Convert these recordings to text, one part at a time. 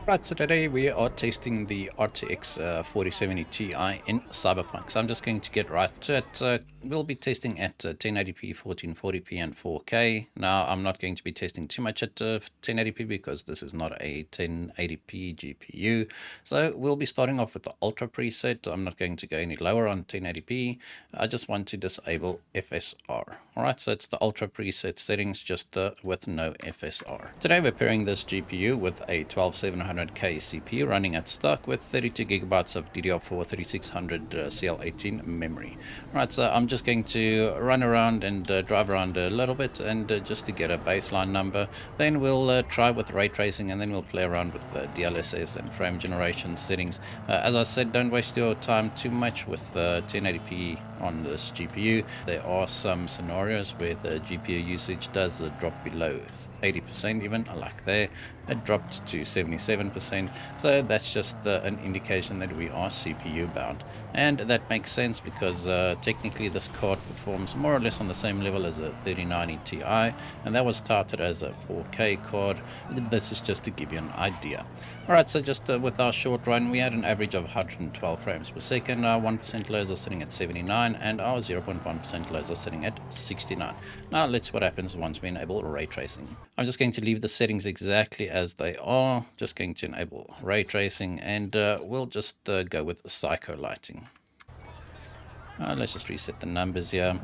Right, so today we are testing the RTX 4070 Ti in Cyberpunk. So I'm just going to get right to it. We'll be testing at 1080p, 1440p and 4K. Now I'm not going to be testing too much at 1080p because this is not a 1080p GPU. So we'll be starting off with the Ultra preset. I'm not going to go any lower on 1080p. I just want to disable FSR. Alright, so it's the Ultra preset settings just with no FSR. Today we're pairing this GPU with a 12700K CPU running at stock with 32 gigabytes of DDR4 3600 CL18 memory. Right, so I'm just going to run around and drive around a little bit and just to get a baseline number. Then we'll try with ray tracing and then we'll play around with the DLSS and frame generation settings. As I said, don't waste your time too much with 1080p on this GPU. There are some scenarios where the GPU usage does drop below 80%, even like there it dropped to 77%. So that's just an indication that we are CPU bound, and that makes sense because technically this card performs more or less on the same level as a 3090 Ti, and that was touted as a 4K card. This is just to give you an idea. Alright, so just with our short run, we had an average of 112 frames per second. Our 1% lows are sitting at 79, and our 0.1% lows are sitting at 69. Now let's see what happens once we enable ray tracing. I'm just going to leave the settings exactly as they are. Just going to enable ray tracing, and we'll just go with psycho lighting. Let's just reset the numbers here.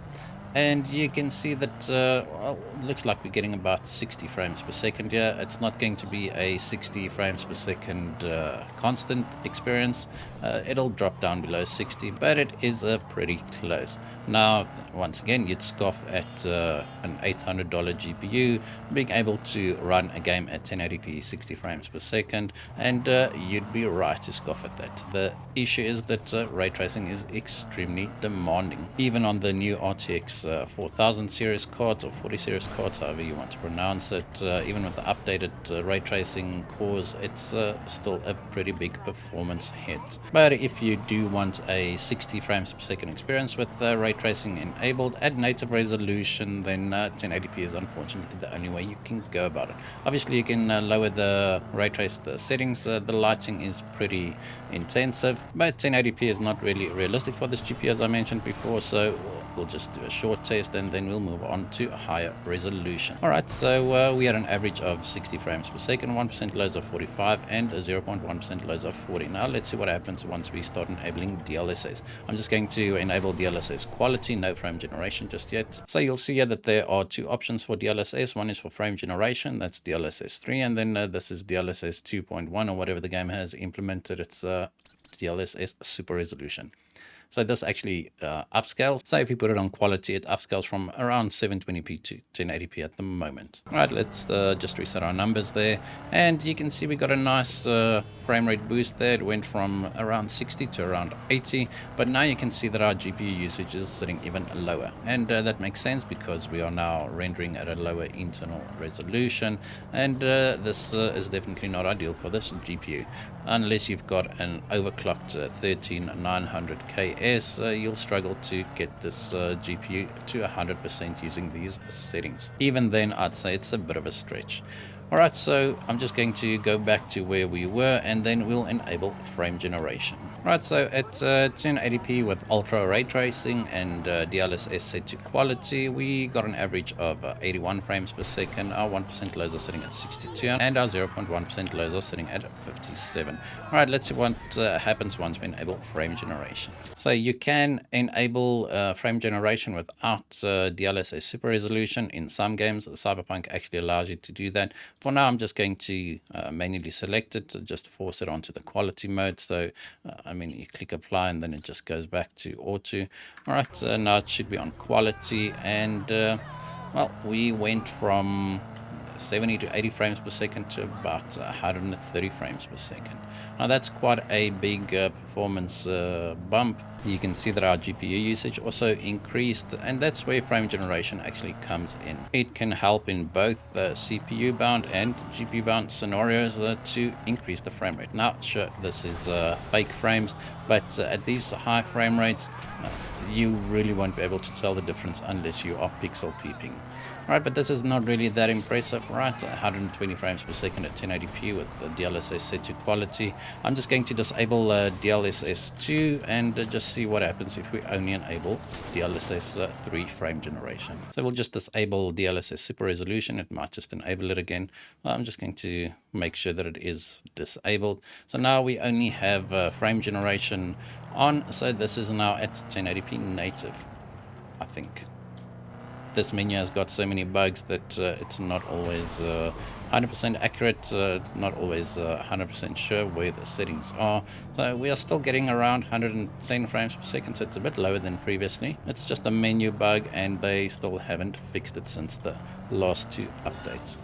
And you can see that well, it looks like we're getting about 60 frames per second here. It's not going to be a 60 frames per second constant experience. It'll drop down below 60, but it is pretty close. Now, once again, you'd scoff at an $800 GPU being able to run a game at 1080p 60 frames per second, and you'd be right to scoff at that. The issue is that ray tracing is extremely demanding. Even on the new RTX 4000 series cards or 40 series cards, however you want to pronounce it, even with the updated ray tracing cores, it's still a pretty big performance hit. But if you do want a 60 frames per second experience with ray tracing enabled at native resolution, then 1080p is unfortunately the only way you can go about it. Obviously you can lower the ray trace settings. The lighting is pretty intensive, but 1080p is not really realistic for this GPU, as I mentioned before, so we'll just do a short test and then we'll move on to a higher resolution. Alright, so we had an average of 60 frames per second, 1% lows of 45 and 0.1% lows of 40. Now let's see what happens once we start enabling DLSS. I'm just going to enable DLSS quality, no frame generation just yet. So you'll see here that there are two options for DLSS. One is for frame generation, that's DLSS 3, and then this is DLSS 2.1 or whatever the game has implemented. It's DLSS super resolution. So this actually upscales. So if you put it on quality, it upscales from around 720p to 1080p at the moment. All right, let's just reset our numbers there. And you can see we got a nice frame rate boost there. It went from around 60 to around 80. But now you can see that our GPU usage is sitting even lower. And that makes sense because we are now rendering at a lower internal resolution. And this is definitely not ideal for this GPU. Unless you've got an overclocked 13900KS, you'll struggle to get this GPU to 100% using these settings. Even then, I'd say it's a bit of a stretch. Alright, so I'm just going to go back to where we were and then we'll enable frame generation. Right, so at 1080p with ultra ray tracing and DLSS set to quality, we got an average of 81 frames per second. Our 1% lows are sitting at 62 and our 0.1% lows are sitting at 57. Alright, let's see what happens once we enable frame generation. So you can enable frame generation without DLSS super resolution in some games. Cyberpunk actually allows you to do that. For now, I'm just going to manually select it, just force it onto the quality mode. So, I mean, you click apply and then it just goes back to auto. All right, now it should be on quality. And, well, we went from 70 to 80 frames per second to about 130 frames per second. Now, that's quite a big performance bump. You can see that our GPU usage also increased, and that's where frame generation actually comes in. It can help in both CPU bound and GPU bound scenarios to increase the frame rate. Now, sure, this is fake frames, but at these high frame rates, you really won't be able to tell the difference unless you are pixel peeping. Alright, but this is not really that impressive, right? 120 frames per second at 1080p with the DLSS set to quality. I'm just going to disable DLSS 2 and just see what happens if we only enable DLSS 3 frame generation. So we'll just disable DLSS super resolution. It might just enable it again. I'm just going to make sure that it is disabled. So now we only have frame generation on. So this is now at 1080p native, I think. This menu has got so many bugs that it's not always 100% accurate, not always 100% sure where the settings are. So we are still getting around 110 frames per second, so it's a bit lower than previously. It's just a menu bug, and they still haven't fixed it since the last 2 updates.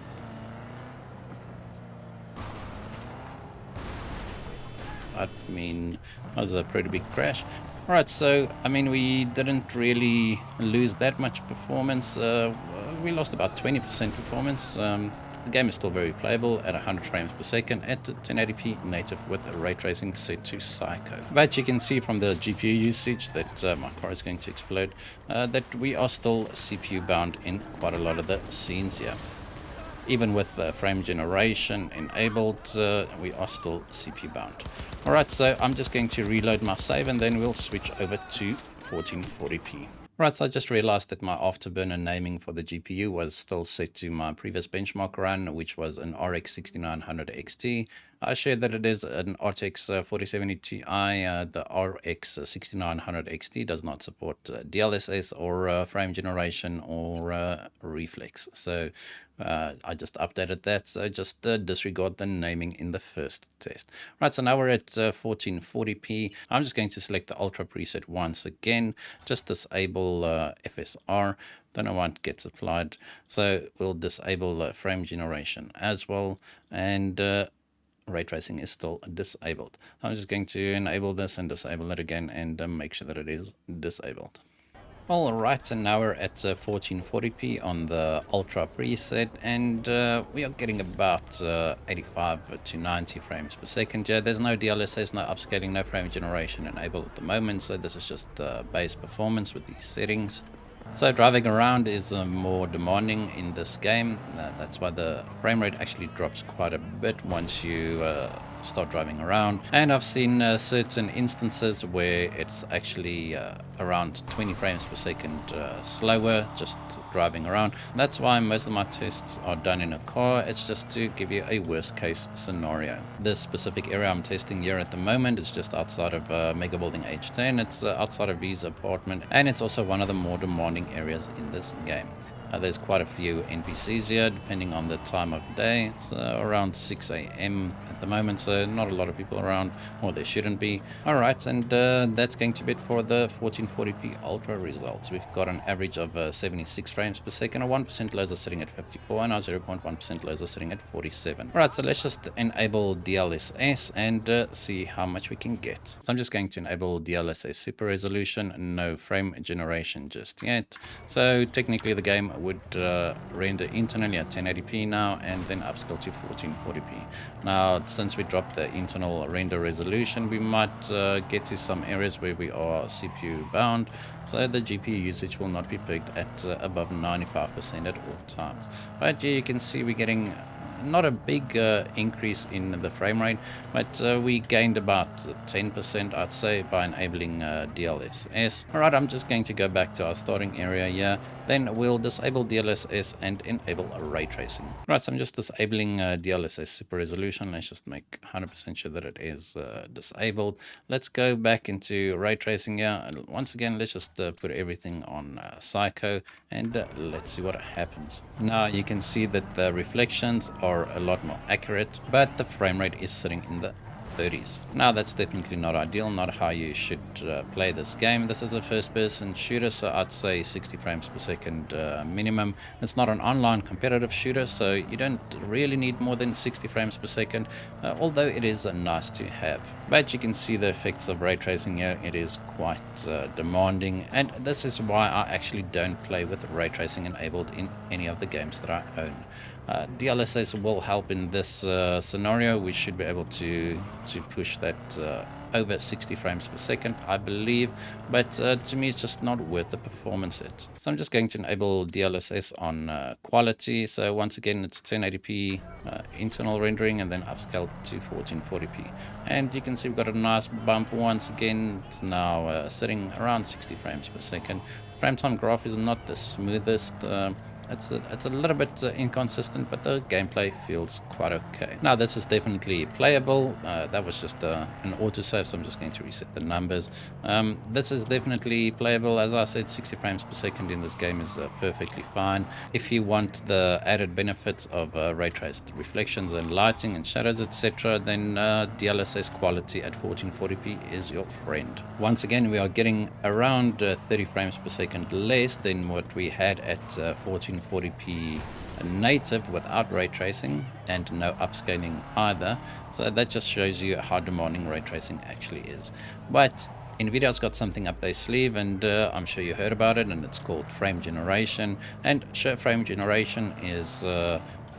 I mean, that was a pretty big crash. Alright, so, I mean, we didn't really lose that much performance. We lost about 20% performance. The game is still very playable at 100 frames per second at 1080p native with ray tracing set to Psycho. But you can see from the GPU usage that my car is going to explode, that we are still CPU bound in quite a lot of the scenes here. Even with frame generation enabled, we are still CPU bound. Alright, so I'm just going to reload my save and then we'll switch over to 1440p. Right, so I just realized that my Afterburner naming for the GPU was still set to my previous benchmark run, which was an RX 6900 XT. I shared that it is an RTX 4070 Ti. The RX 6900 XT does not support DLSS or frame generation or reflex. So I just updated that, so just disregard the naming in the first test. Right, so now we're at 1440p. I'm just going to select the Ultra preset once again, just disable FSR. Don't know why it gets applied. So we'll disable frame generation as well, and ray tracing is still disabled. I'm just going to enable this and disable it again and make sure that it is disabled. Alright, and now we're at 1440p on the Ultra preset, and we are getting about 85 to 90 frames per second. Yeah, there's no DLSS, no upscaling, no frame generation enabled at the moment, so this is just base performance with these settings. So driving around is more demanding in this game. That's why the frame rate actually drops quite a bit once you start driving around. And I've seen certain instances where it's actually around 20 frames per second slower just driving around. That's why most of my tests are done in a car. It's just to give you a worst case scenario. This specific area I'm testing here at the moment is just outside of Mega Building H10. It's outside of V's apartment, and it's also one of the more demanding areas in this game. There's quite a few NPCs here, depending on the time of day. It's around 6 a.m. at the moment, so not a lot of people around, or there shouldn't be. Alright, and that's going to be it for the 1440p Ultra results. We've got an average of 76 frames per second, a 1% laser sitting at 54, and our 0.1% laser sitting at 47. Alright, so let's just enable DLSS and see how much we can get. So I'm just going to enable DLSS super resolution, no frame generation just yet. So technically the game would render internally at 1080p now and then upscale to 1440p. Now, since we dropped the internal render resolution, we might get to some areas where we are CPU bound, so the GPU usage will not be peaked at above 95% at all times. But yeah, you can see we're getting not a big increase in the frame rate, but we gained about 10%, I'd say, by enabling DLSS. Alright, I'm just going to go back to our starting area here. Then we'll disable DLSS and enable ray tracing. Right, so I'm just disabling DLSS super resolution. Let's just make 100% sure that it is disabled. Let's go back into ray tracing here. And once again, let's just put everything on Psycho, and let's see what happens. Now you can see that the reflections are a lot more accurate, but the frame rate is sitting in the 30s. Now that's definitely not ideal, not how you should play this game. This is a first-person shooter, so I'd say 60 frames per second minimum. It's not an online competitive shooter, so you don't really need more than 60 frames per second, although it is nice to have. But you can see the effects of ray tracing here. It is quite demanding, and this is why I actually don't play with ray tracing enabled in any of the games that I own. DLSS will help in this scenario. We should be able to push that over 60 frames per second, I believe, but to me it's just not worth the performance hit. So I'm just going to enable DLSS on quality. So once again, it's 1080p internal rendering, and then upscale to 1440p. And you can see we've got a nice bump once again. It's now sitting around 60 frames per second. Frame time graph is not the smoothest. It's a little bit inconsistent, but the gameplay feels quite okay. Now this is definitely playable. That was just an autosave, so I'm just going to reset the numbers. This is definitely playable. As I said, 60 frames per second in this game is perfectly fine. If you want the added benefits of ray traced reflections and lighting and shadows, etc., then DLSS quality at 1440p is your friend. Once again, we are getting around 30 frames per second less than what we had at 1440p native without ray tracing and no upscaling either. So that just shows you how demanding ray tracing actually is. But Nvidia's got something up their sleeve, and I'm sure you heard about it, and it's called frame generation. And sure, frame generation is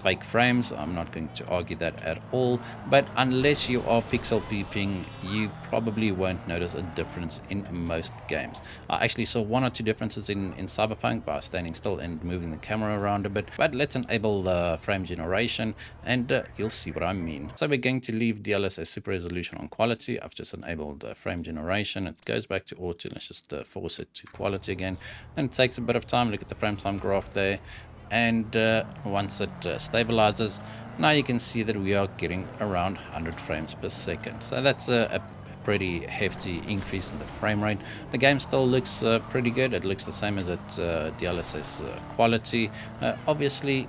fake frames. I'm not going to argue that at all, but unless you are pixel peeping, you probably won't notice a difference in most games. I actually saw one or two differences in Cyberpunk by standing still and moving the camera around a bit, but let's enable the frame generation and you'll see what I mean. So we're going to leave DLSS super resolution on quality. I've just enabled frame generation. It goes back to auto. Let's just force it to quality again, and it takes a bit of time. Look at the frame time graph there. And once it stabilizes, now you can see that we are getting around 100 frames per second. So that's a pretty hefty increase in the frame rate. The game still looks pretty good. It looks the same as at DLSS quality. Obviously,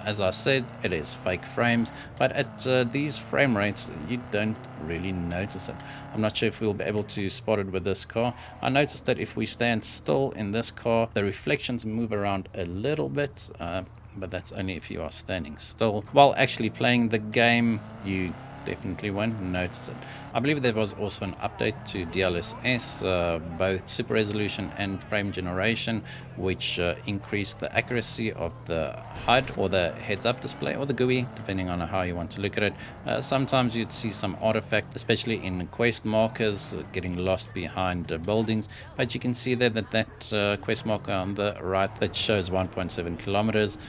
as I said, it is fake frames, but at these frame rates, you don't really notice it. I'm not sure if we'll be able to spot it with this car. I noticed that if we stand still in this car, the reflections move around a little bit, but that's only if you are standing still. While actually playing the game, you definitely won't notice it. I believe there was also an update to DLSS, both super resolution and frame generation, which increased the accuracy of the HUD or the heads-up display or the GUI, depending on how you want to look at it. Sometimes you'd see some artifact, especially in quest markers, getting lost behind buildings, but you can see there that quest marker on the right that shows 1.7 kilometers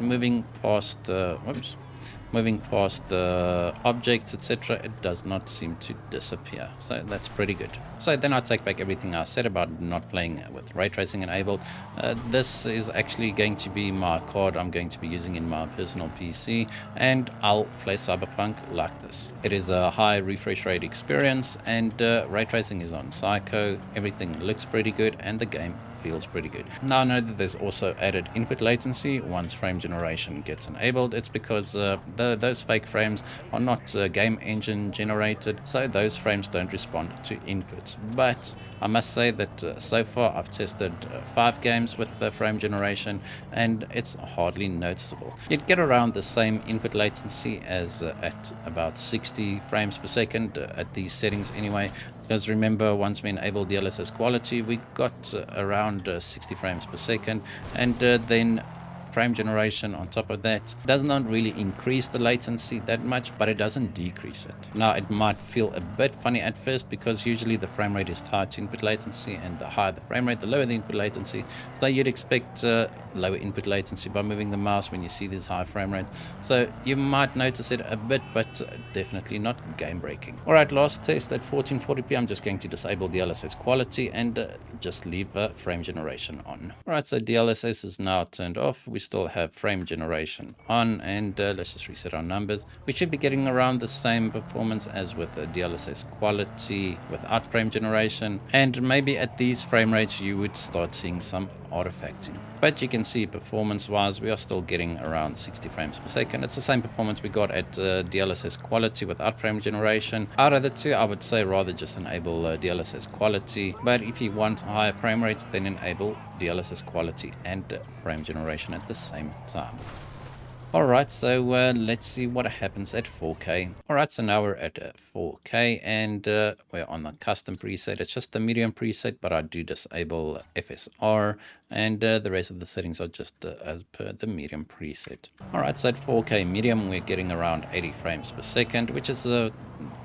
moving past objects, etc., it does not seem to disappear. So that's pretty good. So then I take back everything I said about not playing with ray tracing enabled. This is actually going to be my card I'm going to be using in my personal PC, and I'll play Cyberpunk like this. It is a high refresh rate experience, and ray tracing is on Psycho. Everything looks pretty good, and the game feels pretty good. Now I know that there's also added input latency once frame generation gets enabled. It's because those fake frames are not game engine generated, so those frames don't respond to inputs. But I must say that so far I've tested 5 games with the frame generation, and it's hardly noticeable. You'd get around the same input latency as at about 60 frames per second at these settings anyway. Because remember, once we enable DLSS quality, we got around 60 frames per second, and then frame generation on top of that does not really increase the latency that much, but it doesn't decrease it. Now it might feel a bit funny at first because usually the frame rate is tied to input latency, and the higher the frame rate, the lower the input latency. So you'd expect lower input latency by moving the mouse when you see these high frame rates. So you might notice it a bit, but definitely not game breaking. Alright, last test at 1440p. I'm just going to disable DLSS quality and just leave frame generation on. Alright, so DLSS is now turned off. We we still have frame generation on, and let's just reset our numbers. We should be getting around the same performance as with the DLSS quality without frame generation, and maybe at these frame rates you would start seeing some artifacting. But you can see performance wise we are still getting around 60 frames per second. It's the same performance we got at DLSS quality without frame generation. Out of the two, I would say rather just enable DLSS quality, but if you want higher frame rates, then enable DLSS quality and frame generation at the same time. Alright, so let's see what happens at 4K. Alright, so now we're at 4K, and we're on the custom preset. It's just the medium preset, but I do disable FSR, and the rest of the settings are just as per the medium preset. Alright, so at 4K medium, we're getting around 80 frames per second, which is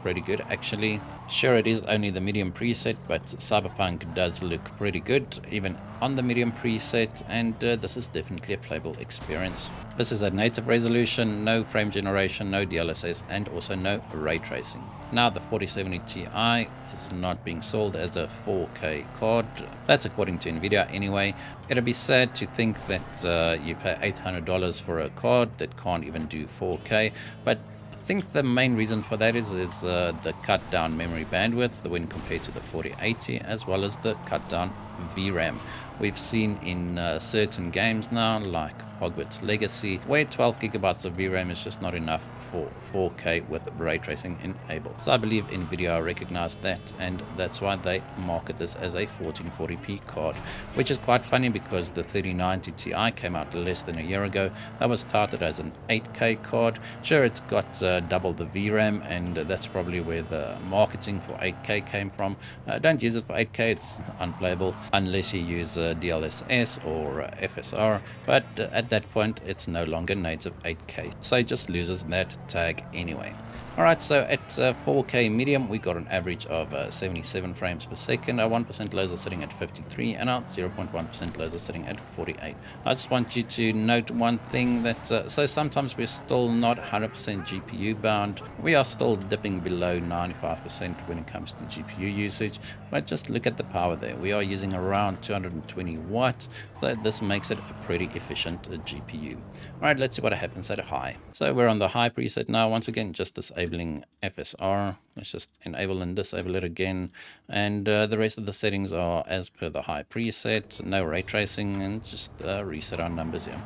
pretty good actually. Sure, it is only the medium preset, but Cyberpunk does look pretty good even on the medium preset, and this is definitely a playable experience. This is at native resolution, no frame generation, no DLSS, and also no ray tracing. Now the 4070 Ti is not being sold as a 4K card. That's according to Nvidia anyway. It'll be sad to think that you pay $800 for a card that can't even do 4K, but I think the main reason for that is the cut down memory bandwidth when compared to the 4080, as well as the cut down VRAM. We've seen in certain games now, like Hogwarts Legacy, where 12 gigabytes of VRAM is just not enough for 4K with ray tracing enabled. So I believe Nvidia recognized that, and that's why they market this as a 1440p card, which is quite funny because the 3090 Ti came out less than a year ago. That was touted as an 8K card. Sure, it's got double the VRAM, and that's probably where the marketing for 8K came from. Don't use it for 8K, it's unplayable unless you use DLSS or FSR, but at that point it's no longer native 8K, so it just loses that tag anyway. Alright, so at 4K medium we got an average of 77 frames per second. Our 1% laser sitting at 53, and our 0.1% laser sitting at 48. I just want you to note one thing, that so sometimes we're still not 100% GPU bound. We are still dipping below 95% when it comes to GPU usage, but just look at the power there. We are using around 220 watts, so this makes it a pretty efficient GPU. Alright, let's see what happens at a high. So we're on the high preset now. Once again, just disabling FSR. Let's just enable and disable it again, and the rest of the settings are as per the high preset. No ray tracing, and just reset our numbers here.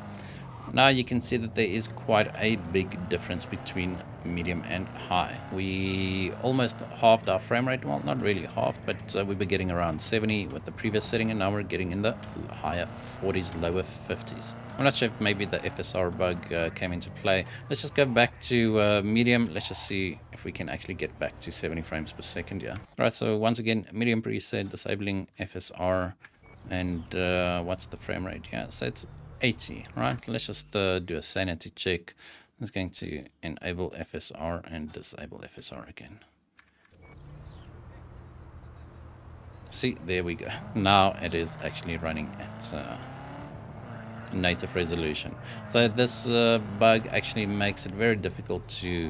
Now you can see that there is quite a big difference between medium and high. We almost halved our frame rate. Well, not really halved, but we were getting around 70 with the previous setting, and now we're getting in the higher 40s, lower 50s. I'm not sure if maybe the FSR bug came into play. Let's just go back to medium. Let's just see if we can actually get back to 70 frames per second. Yeah. Right, so once again, medium preset, disabling FSR, and what's the frame rate? Yeah, so it's 80. Right, let's just do a sanity check. I'm just going to enable FSR and disable FSR again. See, there we go. Now it is actually running at native resolution. So this bug actually makes it very difficult to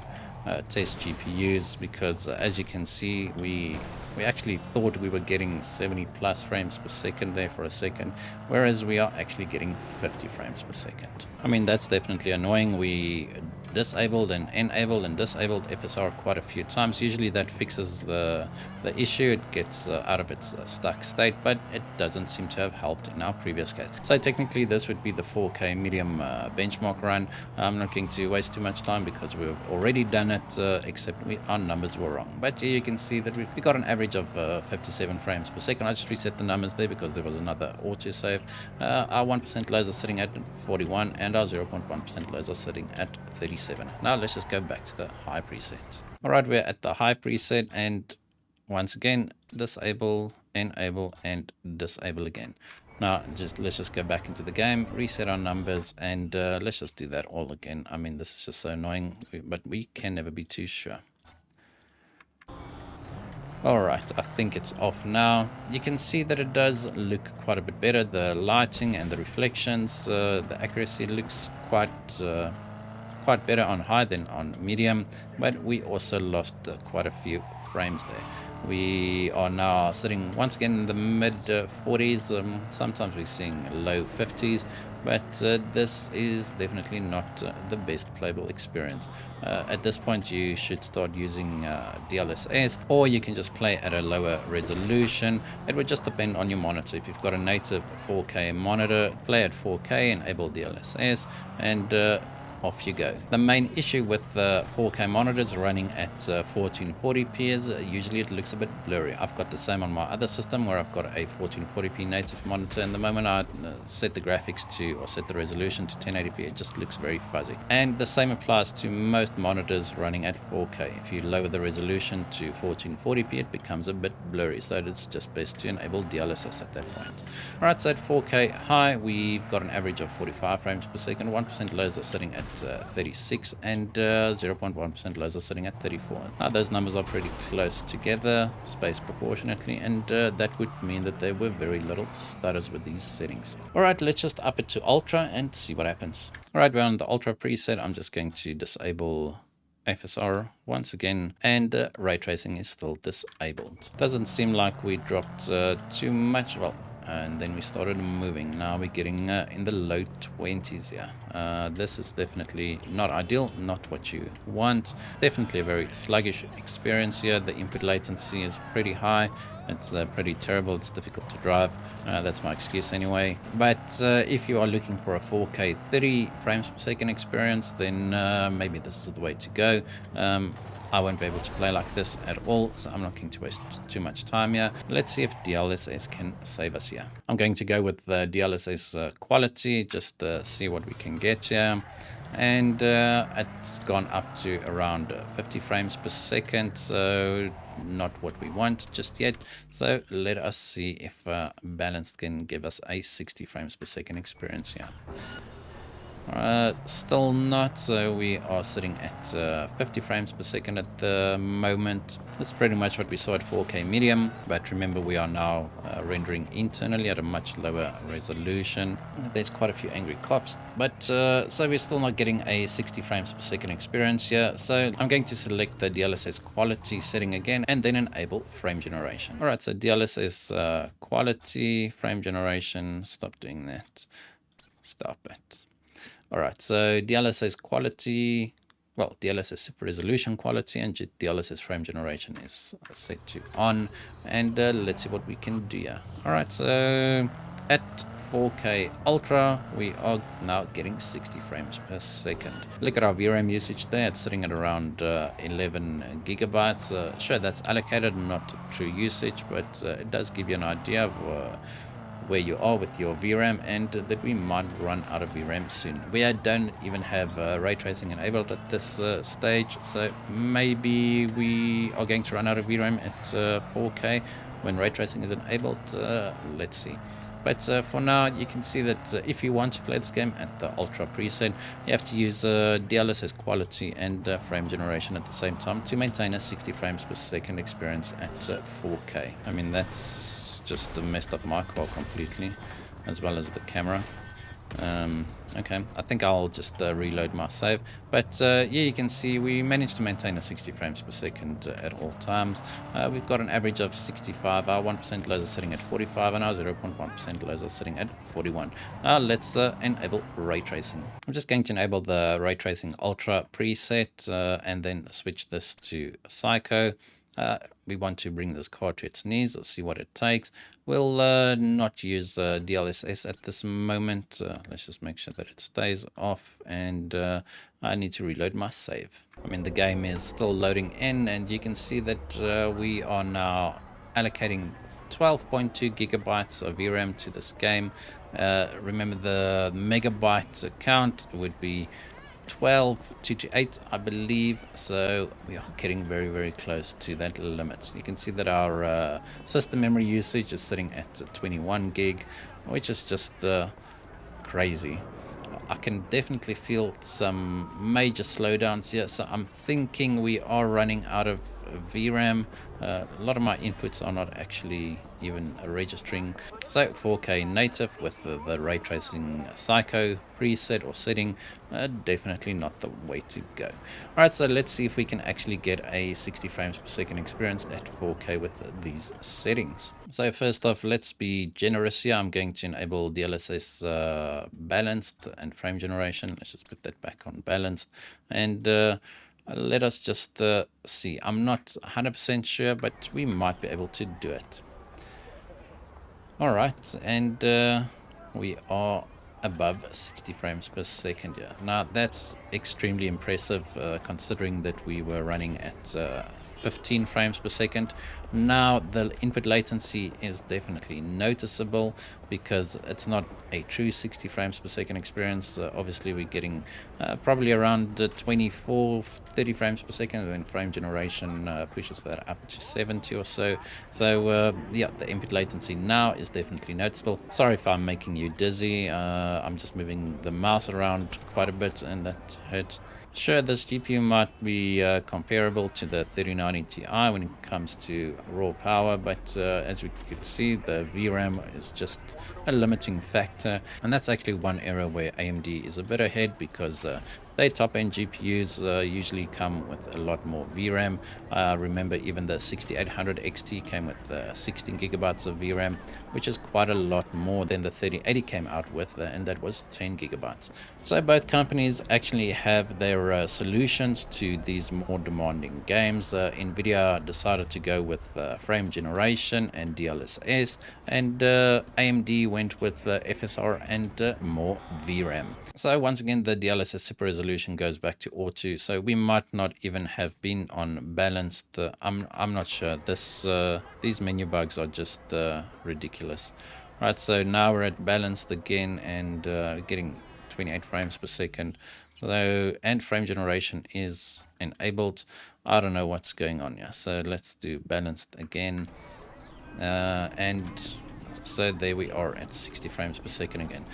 test GPUs, because as you can see, we actually thought we were getting 70 plus frames per second there for a second, whereas we are actually getting 50 frames per second. I mean, that's definitely annoying. We disabled and enabled and disabled FSR quite a few times. Usually that fixes the issue. It gets out of its stuck state, but it doesn't seem to have helped in our previous case. So technically this would be the 4K medium benchmark run. I'm not going to waste too much time because we've already done it, except our numbers were wrong. But here you can see that we got an average of 57 frames per second. I just reset the numbers there because there was another autosave. Our 1% laser sitting at 41, and our 0.1% laser sitting at 37. Now let's just go back to the high preset. Alright, we're at the high preset, and once again disable, enable, and disable again. Now let's just go back into the game, reset our numbers, and let's just do that all again. I mean, this is just so annoying, but we can never be too sure. Alright, I think it's off now. You can see that it does look quite a bit better. The lighting and the reflections, the accuracy looks quite better on high than on medium, but we also lost quite a few frames there. We are now sitting once again in the mid 40s. Sometimes we're seeing low 50s, but this is definitely not the best playable experience. At this point you should start using DLSS, or you can just play at a lower resolution. It would just depend on your monitor. If you've got a native 4K monitor, play at 4K, enable DLSS, and off you go. The main issue with 4K monitors running at 1440p is usually it looks a bit blurry. I've got the same on my other system where I've got a 1440p native monitor, and the moment I set the graphics to, or set the resolution to 1080p, it just looks very fuzzy. And the same applies to most monitors running at 4K. If you lower the resolution to 1440p, it becomes a bit blurry, so it's just best to enable DLSS at that point. Alright, so at 4K high, we've got an average of 45 frames per second, 1% lows are sitting at 36, and 0.1% lows are sitting at 34. Now those numbers are pretty close together, spaced proportionately, and that would mean that there were very little stutters with these settings. Alright, let's just up it to Ultra and see what happens. Alright, we're on the Ultra preset. I'm just going to disable FSR once again, and ray tracing is still disabled. Doesn't seem like we dropped too much. Well, and then we started moving. Now we're getting in the low 20s here. This is definitely not ideal, not what you want. Definitely a very sluggish experience here. The input latency is pretty high. It's pretty terrible. It's difficult to drive. That's my excuse anyway. But if you are looking for a 4K 30 frames per second experience, then maybe this is the way to go. I won't be able to play like this at all, so I'm not going to waste too much time here. Let's see if DLSS can save us here. I'm going to go with the DLSS quality, just see what we can get here. And it's gone up to around 50 frames per second, so not what we want just yet. So let us see if balanced can give us a 60 frames per second experience here. Still not, so we are sitting at 50 frames per second at the moment. That's pretty much what we saw at 4K medium, but remember we are now rendering internally at a much lower resolution. There's quite a few angry cops, but so we're still not getting a 60 frames per second experience here. So I'm going to select the DLSS quality setting again and then enable frame generation. Alright, so DLSS quality, frame generation, stop doing that, stop it. Alright, so DLSS quality, well, DLSS super resolution quality and DLSS frame generation is set to on, and let's see what we can do here. Alright, so at 4K Ultra, we are now getting 60 frames per second. Look at our VRAM usage there, it's sitting at around 11 gigabytes. Sure, that's allocated, not true usage, but it does give you an idea of where you are with your VRAM, and that we might run out of VRAM soon. We don't even have ray tracing enabled at this stage, so maybe we are going to run out of VRAM at 4K when ray tracing is enabled. Let's see. But for now, you can see that if you want to play this game at the Ultra preset, you have to use DLSS quality and frame generation at the same time to maintain a 60 frames per second experience at 4K. I mean, that's just messed up my car completely, as well as the camera. Okay, I think I'll just reload my save, but yeah, you can see we managed to maintain a 60 frames per second at all times. We've got an average of 65. Our 1% lows are sitting at 45, and our 0.1% lows are sitting at 41. Now let's enable ray tracing. I'm just going to enable the ray tracing ultra preset and then switch this to Psycho. We want to bring this card to its knees. Let's see what it takes. We'll not use DLSS at this moment. Let's just make sure that it stays off, and I need to reload my save. I mean, the game is still loading in, and you can see that we are now allocating 12.2 gigabytes of VRAM to this game. Remember, the megabyte count would be 12.228, I believe, so we are getting very, very close to that limit. You can see that our system memory usage is sitting at 21 gig, which is just crazy. I can definitely feel some major slowdowns here, so I'm thinking we are running out of VRAM. A lot of my inputs are not actually even registering. So 4K native with the ray tracing Psycho preset or setting, definitely not the way to go. Alright, so let's see if we can actually get a 60 frames per second experience at 4K with these settings. So first off, let's be generous here. I'm going to enable DLSS balanced and frame generation. Let's just put that back on balanced, and let us just see. I'm not 100% sure, but we might be able to do it. All right, and we are above 60 frames per second here. Now that's extremely impressive, considering that we were running at 15 frames per second. Now the input latency is definitely noticeable because it's not a true 60 frames per second experience. Obviously we're getting probably around 24-30 frames per second, and then frame generation pushes that up to 70 or so. So yeah, the input latency now is definitely noticeable. Sorry if I'm making you dizzy. I'm just moving the mouse around quite a bit, and that hurts. Sure, this GPU might be comparable to the 3090 Ti when it comes to raw power, but as we could see, the VRAM is just a limiting factor, and that's actually one area where AMD is a bit ahead, because their top-end GPUs usually come with a lot more VRAM. Remember, even the 6800 XT came with 16 gigabytes of VRAM, which is quite a lot more than the 3080 came out with, and that was 10 gigabytes. So both companies actually have their solutions to these more demanding games. Nvidia decided to go with frame generation and DLSS, and AMD went with FSR and more VRAM. So once again, the DLSS super resolution goes back to auto, so we might not even have been on balanced. I'm not sure. These menu bugs are just ridiculous. Right, so now we're at balanced again, and getting 28 frames per second. So, and frame generation is enabled. I don't know what's going on here. So let's do balanced again, and so there we are at 60 frames per second again.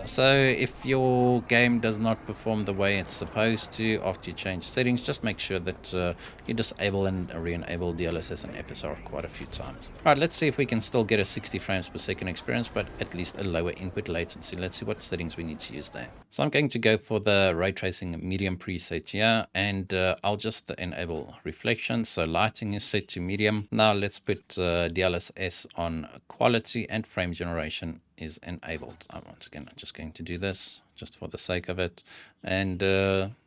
So if your game does not perform the way it's supposed to after you change settings, just make sure that you disable and re-enable DLSS and FSR quite a few times. Alright, let's see if we can still get a 60 frames per second experience, but at least a lower input latency. Let's see what settings we need to use there. So I'm going to go for the ray tracing medium preset here, and I'll just enable reflection. So lighting is set to medium. Now let's put DLSS on quality, and frame generation is enabled. Once again, I'm just going to do this just for the sake of it, and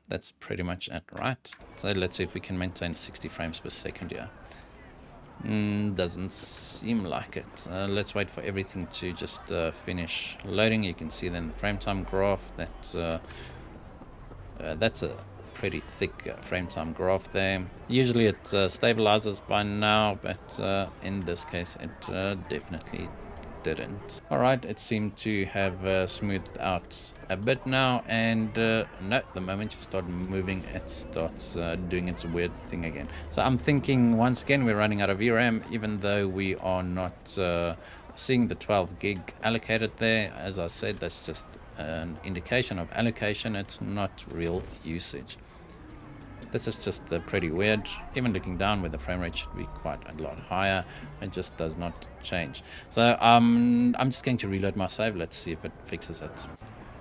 that's pretty much it. Right, so let's see if we can maintain 60 frames per second here. Doesn't seem like it. Let's wait for everything to just finish loading. You can see then the frame time graph. That's a pretty thick frame time graph there. Usually it stabilizes by now, but in this case it definitely didn't. Alright, it seemed to have smoothed out a bit now, and no, the moment you start moving, it starts doing its weird thing again. So I'm thinking, once again, we're running out of VRAM, even though we are not seeing the 12 gig allocated there. As I said, that's just an indication of allocation. It's not real usage. This is just pretty weird. Even looking down where the frame rate should be quite a lot higher, it just does not change. So I'm just going to reload my save. Let's see if it fixes it.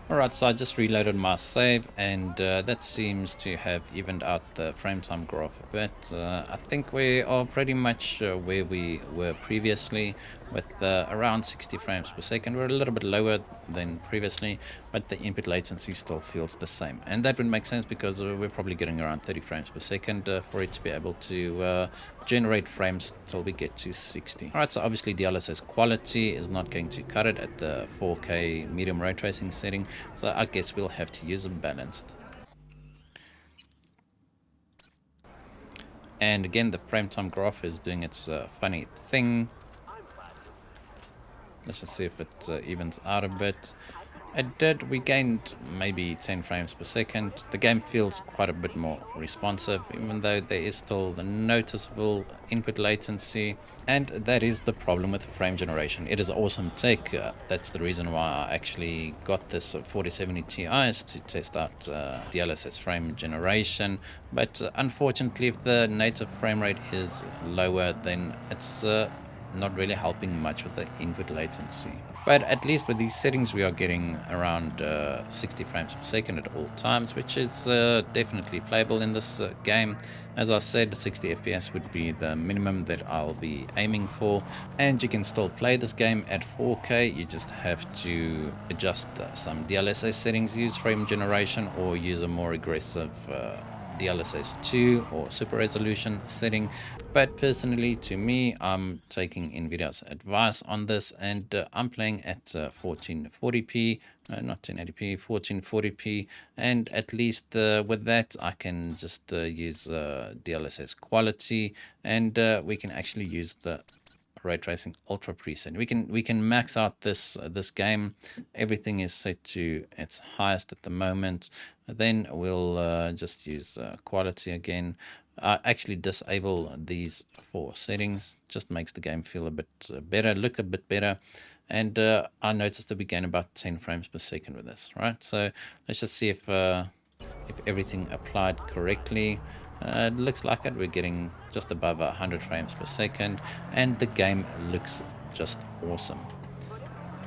Alright, so I just reloaded my save, and that seems to have evened out the frame time graph a bit. I think we are pretty much where we were previously, with around 60 frames per second. We're a little bit lower than previously, but the input latency still feels the same. And that would make sense because we're probably getting around 30 frames per second for it to be able to generate frames till we get to 60. Alright, so obviously DLSS quality is not going to cut it at the 4K medium ray tracing setting, so I guess we'll have to use a balanced. And again, the frame time graph is doing its funny thing. Let's just see if it evens out a bit. It did. We gained maybe 10 frames per second. The game feels quite a bit more responsive, even though there is still the noticeable input latency. And that is the problem with frame generation. It is awesome tech. That's the reason why I actually got this 4070 Ti's to test out DLSS frame generation. But unfortunately, if the native frame rate is lower, then it's not really helping much with the input latency. But at least with these settings, we are getting around 60 frames per second at all times, which is definitely playable in this game. As I said, 60 FPS would be the minimum that I'll be aiming for. And you can still play this game at 4K. You just have to adjust some DLSS settings, use frame generation, or use a more aggressive DLSS 2 or super resolution setting. But personally, to me, I'm taking Nvidia's advice on this, and I'm playing at 1440p, not 1080p, 1440p, and at least with that I can just use DLSS quality, and we can actually use the ray tracing ultra preset. We can max out this game. Everything is set to its highest at the moment. Then we'll just use quality again. Actually disable these 4 settings. Just makes the game feel a bit better, look a bit better. And I noticed that we gain about 10 frames per second with this, right? So let's just see if everything applied correctly. It looks like it. We're getting just above 100 frames per second, and the game looks just awesome.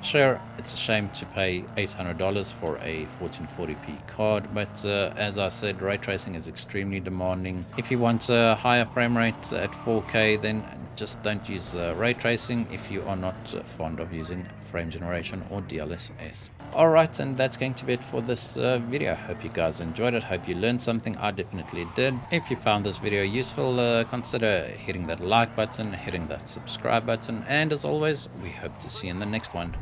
Sure, it's a shame to pay $800 for a 1440p card, but as I said, ray tracing is extremely demanding. If you want a higher frame rate at 4K, then just don't use ray tracing if you are not fond of using frame generation or DLSS. Alright, and that's going to be it for this video. Hope you guys enjoyed it. Hope you learned something. I definitely did. If you found this video useful, consider hitting that like button, hitting that subscribe button, and as always, we hope to see you in the next one.